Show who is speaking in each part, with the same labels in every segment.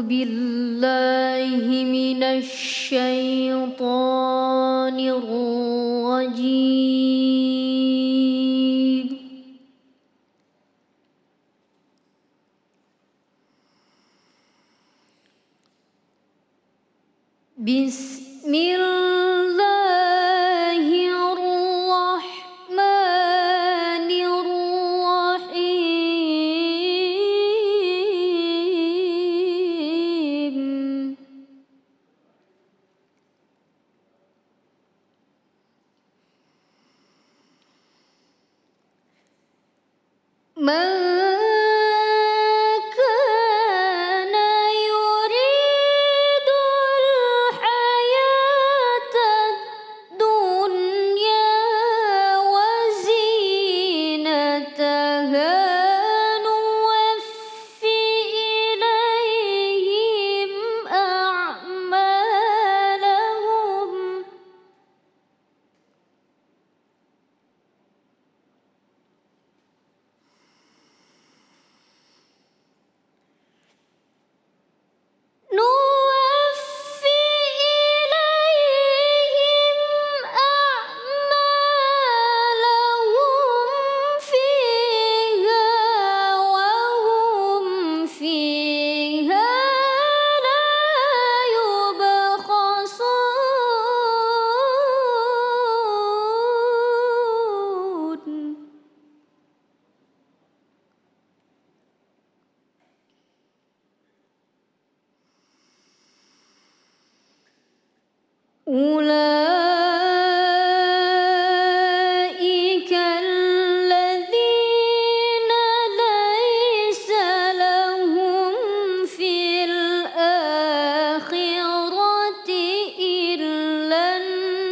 Speaker 1: بالله من الشيطان الرجيم بسم الله الرحمن الرحيم من كان يريد الحياة الدنيا وزينتها نوفي إليهم أعمالهم نوفي إليهم أعمالهم فيها وهم فيها لا يبخسون أولئك الذين ليس لهم في الآخرة إلا النار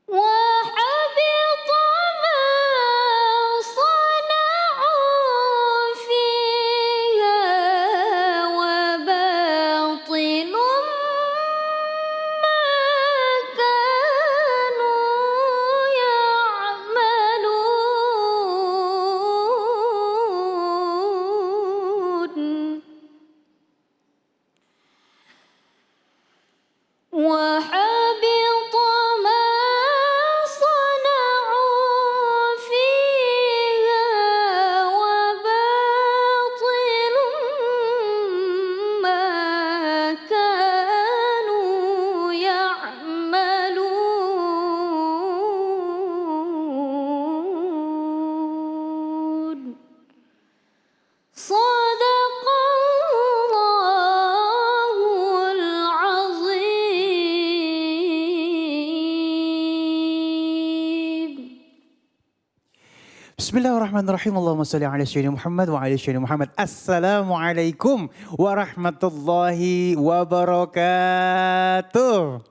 Speaker 1: وحبط ما صنعوا فيها وباطل ما كانوا يعملون وحبط ما صنعوا فيها وباطل ما كانوا يعملون صدق الله العظيم
Speaker 2: Bismillahirrahmanirrahim. Allahumma salli ala sayyidina Muhammad wa ala sayyidina Muhammad. Assalamualaikum warahmatullahi wabarakatuh.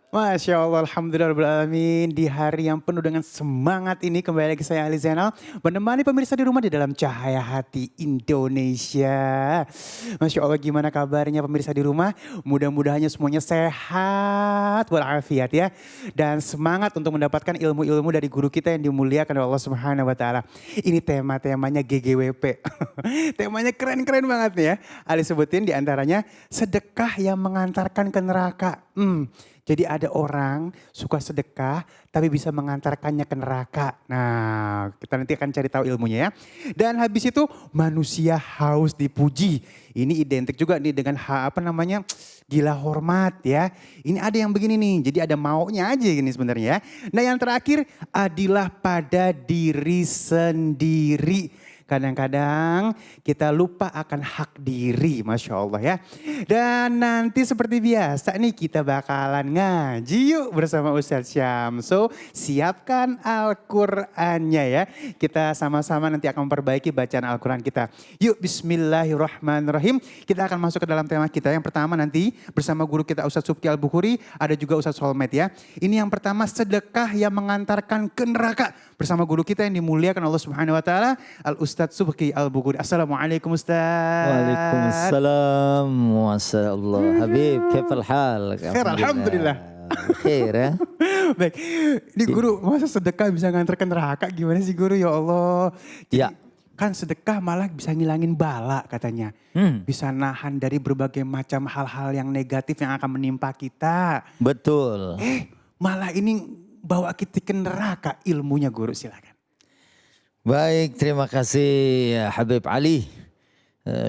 Speaker 2: Masya Allah, Alhamdulillah Rabbil Alamin. Di hari yang penuh dengan semangat ini kembali lagi saya Ali Zainal menemani pemirsa di rumah di dalam Cahaya Hati Indonesia. Masya Allah, gimana kabarnya pemirsa di rumah? Mudah-mudahannya semuanya sehat walafiat ya. Dan semangat untuk mendapatkan ilmu-ilmu dari guru kita yang dimuliakan oleh Allah Subhanahu wa Ta'ala. Ini temanya GGWP. Temanya keren-keren banget nih ya. Ali sebutin diantaranya sedekah yang mengantarkan ke neraka. Jadi ada orang suka sedekah tapi bisa mengantarkannya ke neraka. Nah, kita nanti akan cari tahu ilmunya ya. Dan habis itu manusia haus dipuji. Ini identik juga nih dengan gila hormat ya. Ini ada yang begini nih, jadi ada maunya aja gini sebenarnya ya. Nah yang terakhir adilah pada diri sendiri. Kadang-kadang kita lupa akan hak diri, Masya Allah ya. Dan nanti seperti biasa nih kita bakalan ngaji yuk bersama Ustadz Syamso. Siapkan Al-Qur'annya ya. Kita sama-sama nanti akan memperbaiki bacaan Al-Quran kita. Yuk bismillahirrahmanirrahim. Kita akan masuk ke dalam tema kita. Yang pertama nanti bersama guru kita Ustadz Subki Al-Bukhari. Ada juga Ustadz Solmed ya. Ini yang pertama sedekah yang mengantarkan ke neraka. Bersama guru kita yang dimuliakan Allah Subhanahu wa Ta'ala. Al-Ustadz Ustadz Subki Al-Bukhari. Assalamualaikum Ustadz.
Speaker 3: Waalaikumsalam. Masyaallah. Habib, kaifal hal?
Speaker 2: Khair, alhamdulillah.
Speaker 3: Khair ya.
Speaker 2: Baik, ini guru masa sedekah bisa ngantarkan neraka gimana sih guru ya Allah. Jadi,
Speaker 3: Ya.
Speaker 2: kan sedekah malah bisa ngilangin bala katanya. Bisa nahan dari berbagai macam hal-hal yang negatif yang akan menimpa kita.
Speaker 3: Betul.
Speaker 2: Malah ini bawa kita ke neraka ilmunya guru, silakan.
Speaker 3: Baik, terima kasih Habib Ali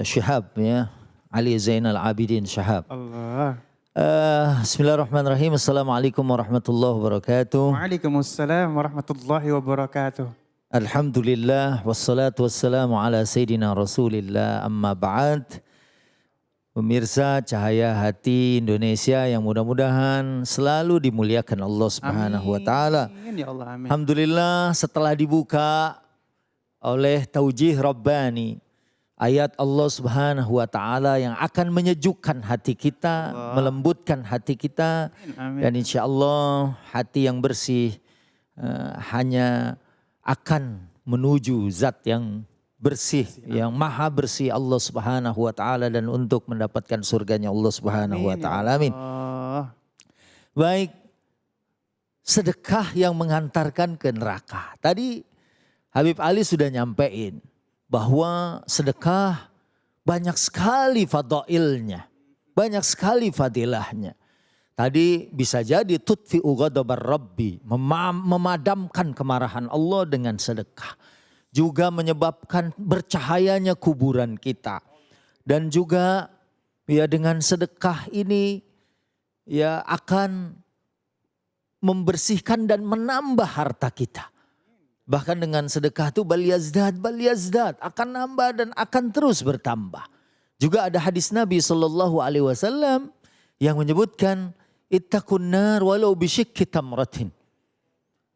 Speaker 3: Syihab ya. Ali Zainal Abidin Syihab.
Speaker 2: Allah.
Speaker 3: Bismillahirrahmanirrahim. Assalamualaikum warahmatullahi wabarakatuh.
Speaker 2: Waalaikumsalam warahmatullahi wabarakatuh.
Speaker 3: Alhamdulillah wassalatu wassalamu ala sayyidina Rasulillah amma ba'd. Pemirsa Cahaya Hati Indonesia yang mudah-mudahan selalu dimuliakan Allah Subhanahu wa taala.
Speaker 2: Amin ya Allah, amin.
Speaker 3: Alhamdulillah setelah dibuka oleh taujih Rabbani, ayat Allah Subhanahu wa taala yang akan menyejukkan hati kita, melembutkan hati kita,
Speaker 2: Amin.
Speaker 3: dan insya Allah hati yang bersih hanya akan menuju zat yang bersih, yang maha bersih Allah Subhanahu wa taala, dan untuk mendapatkan surganya Allah Subhanahu wa taala. Amin. Baik, sedekah yang mengantarkan ke neraka. Tadi Habib Ali sudah nyampein bahwa sedekah banyak sekali fadailnya, banyak sekali fadilahnya. Tadi bisa jadi tutfi'u ghadabar Rabbi, memadamkan kemarahan Allah dengan sedekah. Juga menyebabkan bercahayanya kuburan kita. Dan juga ya dengan sedekah ini ya akan membersihkan dan menambah harta kita. Bahkan dengan sedekah itu bal yazdad akan nambah dan akan terus bertambah. Juga ada hadis Nabi SAW yang menyebutkan ittaqun nar walau bisyikki tamratin.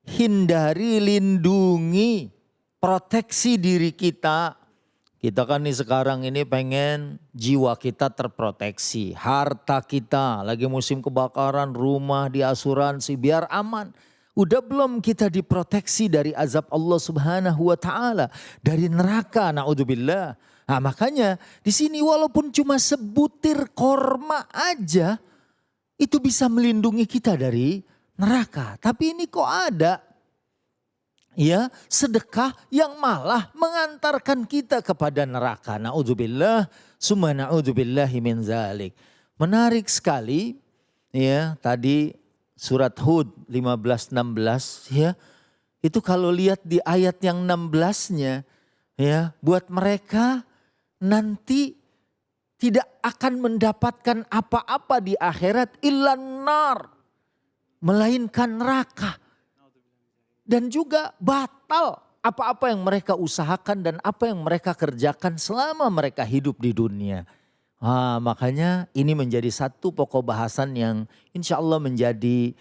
Speaker 3: Hindari, lindungi, proteksi diri kita. Kita kan nih sekarang ini pengen jiwa kita terproteksi. Harta kita lagi musim kebakaran, rumah diasuransi biar aman. Udah belum kita diproteksi dari azab Allah Subhanahu wa taala, dari neraka, naudzubillah. Nah, makanya di sini walaupun cuma sebutir korma aja itu bisa melindungi kita dari neraka. Tapi ini kok ada ya sedekah yang malah mengantarkan kita kepada neraka. Naudzubillah, summa naudzubillahi min zalik. Menarik sekali ya tadi surat Hud 15-16 ya. Itu kalau lihat di ayat yang 16-nya ya, buat mereka nanti tidak akan mendapatkan apa-apa di akhirat illan nar, melainkan neraka. Dan juga batal apa-apa yang mereka usahakan dan apa yang mereka kerjakan selama mereka hidup di dunia. Makanya ini menjadi satu pokok bahasan yang insya Allah menjadi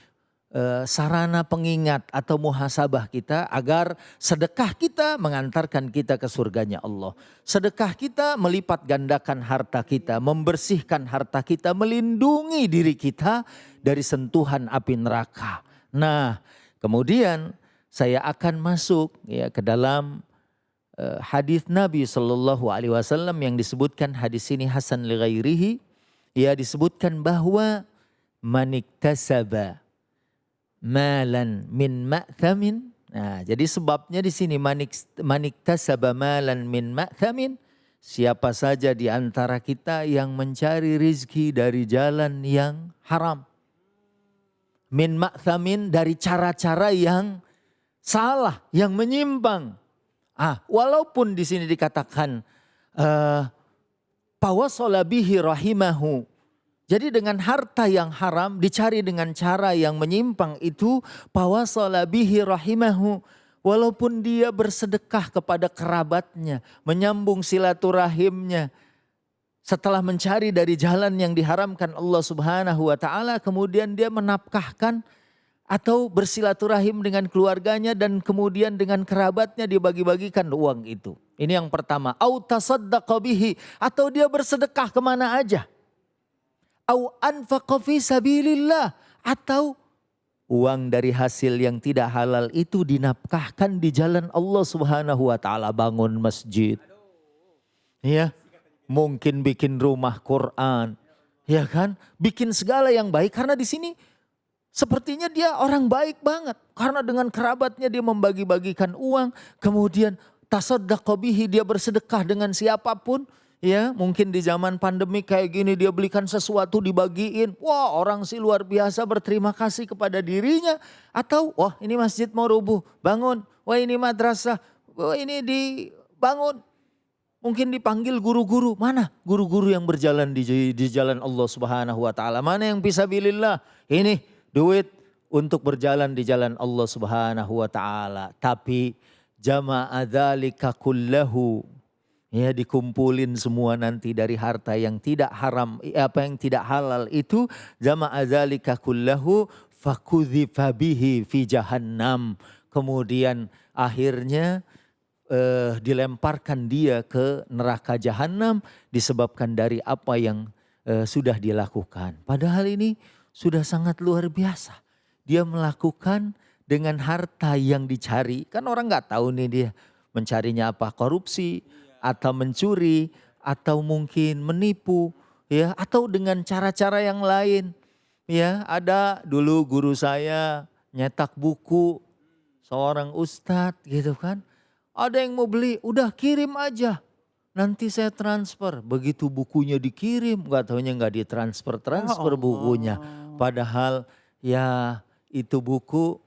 Speaker 3: sarana pengingat atau muhasabah kita agar sedekah kita mengantarkan kita ke surganya Allah. Sedekah kita melipat gandakan harta kita, membersihkan harta kita, melindungi diri kita dari sentuhan api neraka. Nah, kemudian saya akan masuk ya ke dalam hadis Nabi SAW yang disebutkan hadis ini hasan li ghairihi. Ya, disebutkan bahwa maniktasaba malan min ma'thamin. Nah, jadi sebabnya di sini maniktasaba malan min ma'thamin. Siapa saja di antara kita yang mencari rizki dari jalan yang haram. Min ma'thamin, dari cara-cara yang salah, yang menyimpang. Walaupun di sini dikatakan fawasala bihi rahimahu. Jadi dengan harta yang haram dicari dengan cara yang menyimpang itu fawasala bihi rahimahu. Walaupun dia bersedekah kepada kerabatnya, menyambung silaturahimnya. Setelah mencari dari jalan yang diharamkan Allah Subhanahu wa taala, kemudian dia menafkahkan atau bersilaturahim dengan keluarganya dan kemudian dengan kerabatnya dibagi-bagikan uang itu. Ini yang pertama. Au tasaddaqa bihi, atau dia bersedekah kemana aja. Au anfaqa fi sabilillah, atau uang dari hasil yang tidak halal itu dinafkahkan di jalan Allah Subhanahu wa taala, bangun masjid. Ya, mungkin bikin rumah Quran, ya kan? Bikin segala yang baik karena di sini sepertinya dia orang baik banget. Karena dengan kerabatnya dia membagi-bagikan uang, kemudian tasaddaqa bihi, dia bersedekah dengan siapapun. Ya, mungkin di zaman pandemi kayak gini dia belikan sesuatu dibagiin. Wah, orang sih luar biasa berterima kasih kepada dirinya. Atau wah, ini masjid mau rubuh, bangun. Wah, ini madrasah, wah ini dibangun. Mungkin dipanggil guru-guru. Mana guru-guru yang berjalan di jalan Allah Subhanahu wa taala? Mana yang fisabilillah? Ini duit untuk berjalan di jalan Allah Subhanahu wa taala. Tapi jama'a dzalika kullahu, ya, dikumpulin semua nanti dari harta yang tidak haram, apa yang tidak halal itu, jama'a dzalika kullahu fakudhifa bihi fi jahannam. Kemudian akhirnya dilemparkan dia ke neraka jahanam disebabkan dari apa yang sudah dilakukan. Padahal ini sudah sangat luar biasa. Dia melakukan dengan harta yang dicari. Kan orang nggak tahu nih dia mencarinya apa, korupsi atau mencuri atau mungkin menipu, ya, atau dengan cara-cara yang lain. Ya, ada dulu guru saya nyetak buku, seorang ustadz gitu kan. Ada yang mau beli, udah kirim aja. Nanti saya transfer. Begitu bukunya dikirim, gak taunya gak ditransfer bukunya. Padahal ya itu buku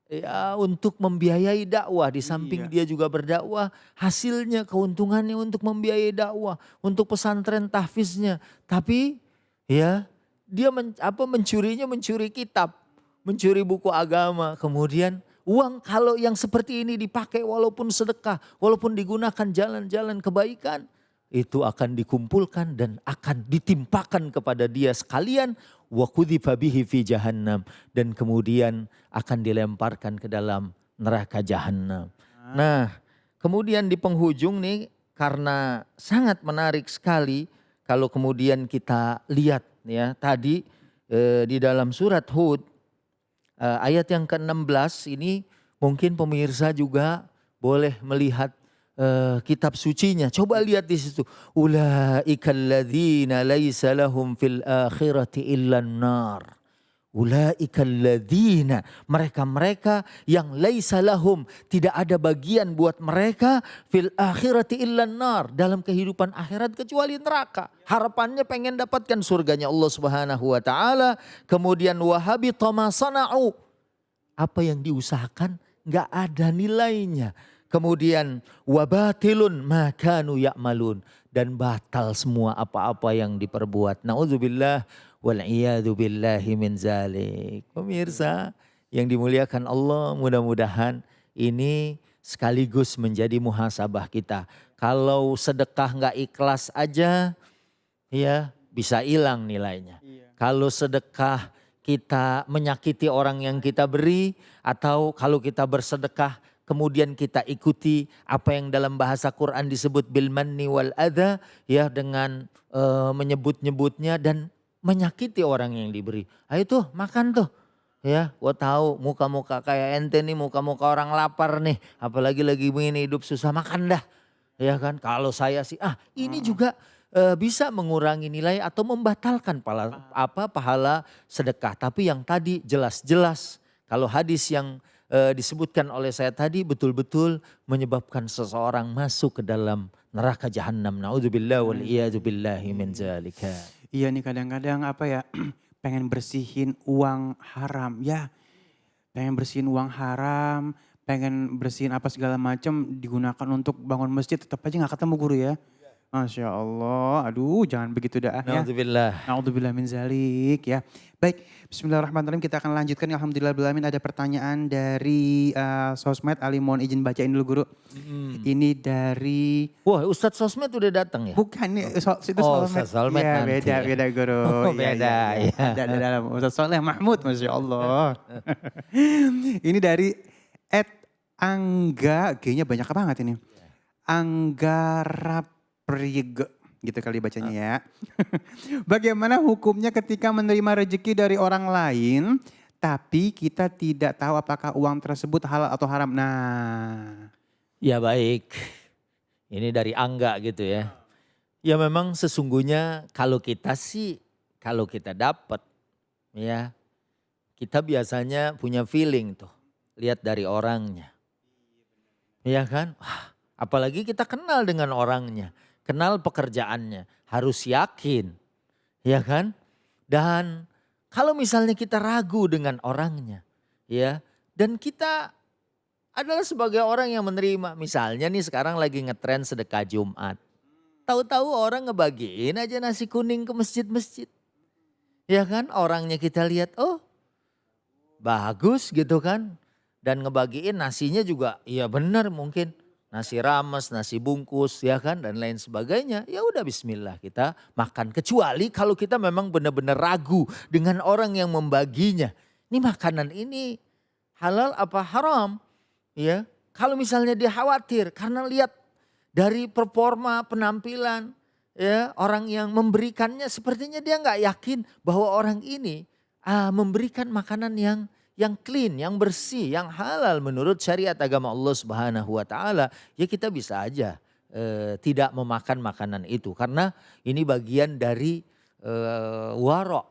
Speaker 3: ya untuk membiayai dakwah, di samping dia juga berdakwah, hasilnya keuntungannya untuk membiayai dakwah, untuk pesantren tahfiznya. Tapi ya dia mencuri kitab, mencuri buku agama, kemudian uang kalau yang seperti ini dipakai walaupun sedekah, walaupun digunakan jalan-jalan kebaikan, itu akan dikumpulkan dan akan ditimpakan kepada dia sekalian, wa kudzifa bihi fi jahannam, dan kemudian akan dilemparkan ke dalam neraka jahanam. Nah, kemudian di penghujung nih, karena sangat menarik sekali kalau kemudian kita lihat ya tadi di dalam surat Hud ayat yang ke-16 ini, mungkin pemirsa juga boleh melihat kitab sucinya. Coba lihat di situ. Ulaika alladzina laisa lahum fil akhirati illan nar. Ulaika alladzina, mereka-mereka yang laisa lahum, tidak ada bagian buat mereka fil akhirati illan nar, dalam kehidupan akhirat kecuali neraka. Harapannya pengen dapatkan surganya Allah Subhanahu wa taala. Kemudian wahabita ma sana'u, apa yang diusahakan enggak ada nilainya. Kemudian wabatilun ma kanu ya'malun, dan batal semua apa-apa yang diperbuat. Nauzubillah wal iyadu billahi min zalik. Pemirsa yang dimuliakan Allah, mudah-mudahan ini sekaligus menjadi muhasabah kita. Kalau sedekah enggak ikhlas aja ya bisa hilang nilainya. Kalau sedekah kita menyakiti orang yang kita beri, atau kalau kita bersedekah kemudian kita ikuti apa yang dalam bahasa Quran disebut bil manni wal adha, ya, dengan menyebut-nyebutnya dan menyakiti orang yang diberi. Ayo tuh makan tuh. Ya, gua tahu muka-muka kayak ente nih, muka-muka orang lapar nih, apalagi lagi begini hidup susah, makan dah. Ya kan, kalau saya sih ini juga bisa mengurangi nilai atau membatalkan pahala sedekah. Tapi yang tadi jelas-jelas kalau hadis yang disebutkan oleh saya tadi betul-betul menyebabkan seseorang masuk ke dalam neraka jahanam. Nauzubillah wal iyadu billahi min zalika.
Speaker 2: Iya nih, kadang-kadang apa ya, pengen bersihin uang haram ya. Pengen bersihin uang haram, pengen bersihin apa segala macam, digunakan untuk bangun masjid, tetap aja gak ketemu guru ya. Masya Allah, aduh jangan begitu dah ya.
Speaker 3: Naudzubillah.
Speaker 2: Naudzubillah min zalik ya. Baik, bismillahirrahmanirrahim, kita akan lanjutkan. Alhamdulillahirrahmanirrahim, ada pertanyaan dari sosmed, Ali mohon izin bacain dulu guru. Ini dari...
Speaker 3: Wah, Ustadz Sosmed udah datang ya?
Speaker 2: Bukan, ini itu
Speaker 3: Ustadz Sosmed
Speaker 2: ya,
Speaker 3: nanti.
Speaker 2: beda guru.
Speaker 3: Oh, beda ya.
Speaker 2: Ada di dalam Ustadz Soleh Mahmud, Masya Allah. Ini dari @angga, kayaknya banyak banget ini. Anggarap Prig, gitu kali bacanya ya. Bagaimana hukumnya ketika menerima rezeki dari orang lain tapi kita tidak tahu apakah uang tersebut halal atau haram. Nah,
Speaker 3: Ya baik, ini dari Angga gitu ya. Ya memang sesungguhnya kalau kita sih, kalau kita dapat ya, kita biasanya punya feeling tuh, lihat dari orangnya. Iya kan? Wah, apalagi kita kenal dengan orangnya, kenal pekerjaannya, harus yakin. Ya kan? Dan kalau misalnya kita ragu dengan orangnya, ya, dan kita adalah sebagai orang yang menerima, misalnya nih sekarang lagi ngetren sedekah Jumat. Tahu-tahu orang ngebagiin aja nasi kuning ke masjid-masjid. Ya kan? Orangnya kita lihat, oh bagus gitu kan. Dan ngebagiin nasinya juga, iya benar mungkin. Nasi rames, nasi bungkus ya kan dan lain sebagainya. Ya udah bismillah kita makan. Kecuali kalau kita memang benar-benar ragu dengan orang yang membaginya. Ini makanan ini halal apa haram? Ya, kalau misalnya dia khawatir karena lihat dari performa penampilan ya orang yang memberikannya sepertinya dia nggak yakin bahwa orang ini memberikan makanan yang clean, yang bersih, yang halal menurut syariat agama Allah Subhanahu wa taala, ya kita bisa aja tidak memakan makanan itu karena ini bagian dari wara'.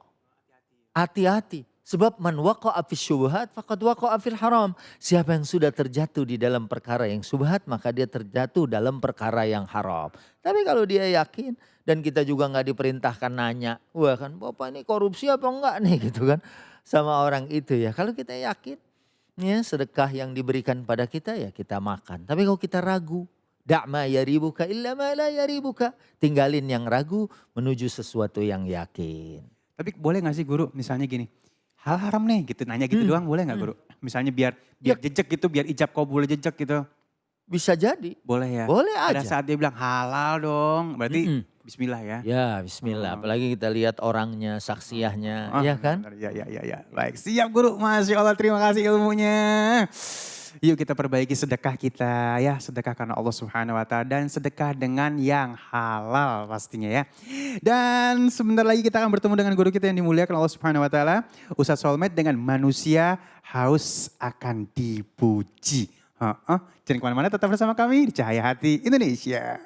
Speaker 3: Hati-hati. Sebab man waqa'a fis syubhat faqad waqa'a fil haram. Siapa yang sudah terjatuh di dalam perkara yang syubhat maka dia terjatuh dalam perkara yang haram. Tapi kalau dia yakin dan kita juga nggak diperintahkan nanya, wah kan Bapak ini korupsi apa enggak nih gitu kan sama orang itu ya. Kalau kita yakin ya sedekah yang diberikan pada kita ya kita makan. Tapi kalau kita ragu, da'ma yaribuka illa ma la yaribuka. Tinggalin yang ragu menuju sesuatu yang yakin.
Speaker 2: tapi boleh gak sih guru misalnya gini, hal haram nih gitu, nanya gitu doang boleh gak guru? Misalnya biar jejak gitu, biar ijab kabul jejak gitu.
Speaker 3: Bisa jadi.
Speaker 2: Boleh ya?
Speaker 3: Boleh
Speaker 2: Pada
Speaker 3: aja.
Speaker 2: saat dia bilang halal dong, berarti bismillah ya.
Speaker 3: Ya bismillah, apalagi kita lihat orangnya, saksiahnya, ya kan?
Speaker 2: Benar. Ya. Baik, siap guru. Masya Allah, terima kasih ilmunya. Yuk kita perbaiki sedekah kita ya. Sedekah karena Allah Subhanahu wa taala dan sedekah dengan yang halal pastinya ya. Dan sebentar lagi kita akan bertemu dengan guru kita yang dimuliakan Allah Subhanahu wa taala, Ustaz Solmed dengan manusia haus akan dipuji. Jangan kemana-mana, tetap bersama kami di Cahaya Hati Indonesia.